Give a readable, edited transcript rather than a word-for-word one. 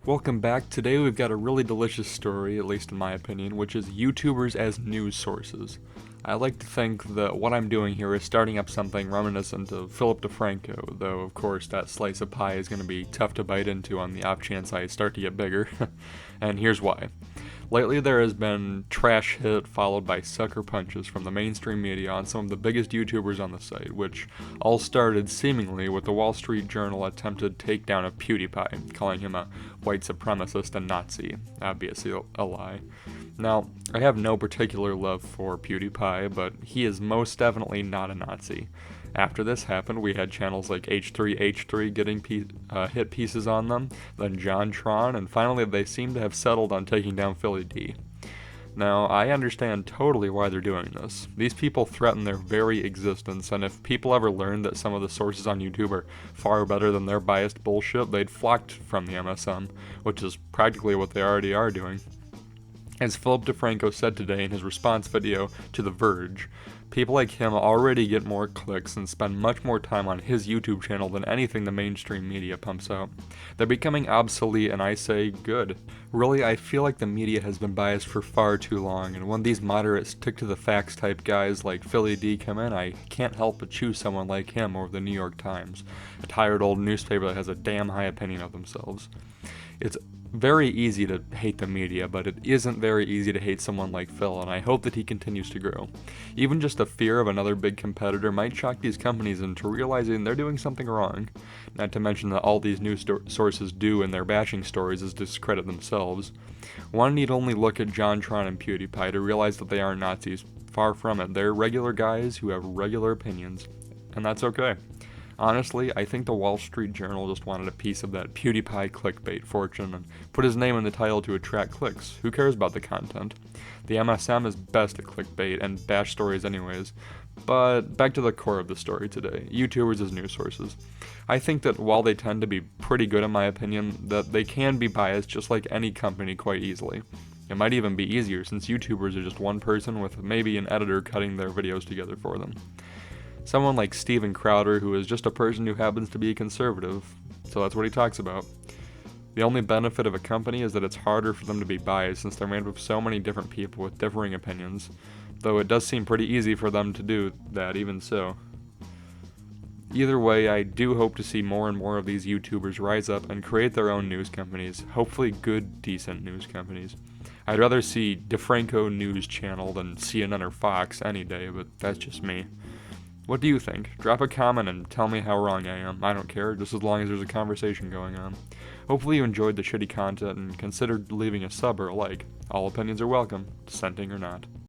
Welcome back. Today we've got a really delicious story, at least in my opinion, which is YouTubers as news sources. I like to think that what I'm doing here is starting up something reminiscent of Philip DeFranco, though of course that slice of pie is going to be tough to bite into on the off chance I start to get bigger. And here's why. Lately, there has been trash hit followed by sucker punches from the mainstream media on some of the biggest YouTubers on the site, which all started seemingly with the Wall Street Journal attempted takedown of PewDiePie, calling him a white supremacist and Nazi. Obviously, a lie. Now, I have no particular love for PewDiePie, but he is most definitely not a Nazi. After this happened, we had channels like H3H3 getting hit pieces on them, then JonTron, and finally they seem to have settled on taking down Philly D. Now, I understand totally why they're doing this. These people threaten their very existence, and if people ever learned that some of the sources on YouTube are far better than their biased bullshit, they'd flock from the MSM, which is practically what they already are doing. As Philip DeFranco said today in his response video to The Verge, people like him already get more clicks and spend much more time on his YouTube channel than anything the mainstream media pumps out. They're becoming obsolete, and I say good. Really, I feel like the media has been biased for far too long, and when these moderate stick-to-the-facts type guys like Philly D come in, I can't help but choose someone like him over the New York Times, a tired old newspaper that has a damn high opinion of themselves. It's very easy to hate the media, but it isn't very easy to hate someone like Phil, and I hope that he continues to grow. Even just the fear of another big competitor might shock these companies into realizing they're doing something wrong. Not to mention that all these news sources do in their bashing stories is discredit themselves. One need only look at JonTron and PewDiePie to realize that they aren't Nazis. Far from it, they're regular guys who have regular opinions, and that's okay. Honestly, I think the Wall Street Journal just wanted a piece of that PewDiePie clickbait fortune and put his name in the title to attract clicks. Who cares about the content? The MSM is best at clickbait and bash stories anyways. But back to the core of the story today, YouTubers as news sources. I think that while they tend to be pretty good in my opinion, that they can be biased just like any company quite easily. It might even be easier since YouTubers are just one person with maybe an editor cutting their videos together for them. Someone like Steven Crowder, who is just a person who happens to be a conservative, so that's what he talks about. The only benefit of a company is that it's harder for them to be biased since they're made up of so many different people with differing opinions, though it does seem pretty easy for them to do that even so. Either way, I do hope to see more and more of these YouTubers rise up and create their own news companies, hopefully good, decent news companies. I'd rather see DeFranco News Channel than CNN or Fox any day, but that's just me. What do you think? Drop a comment and tell me how wrong I am. I don't care, just as long as there's a conversation going on. Hopefully you enjoyed the shitty content and considered leaving a sub or a like. All opinions are welcome, dissenting or not.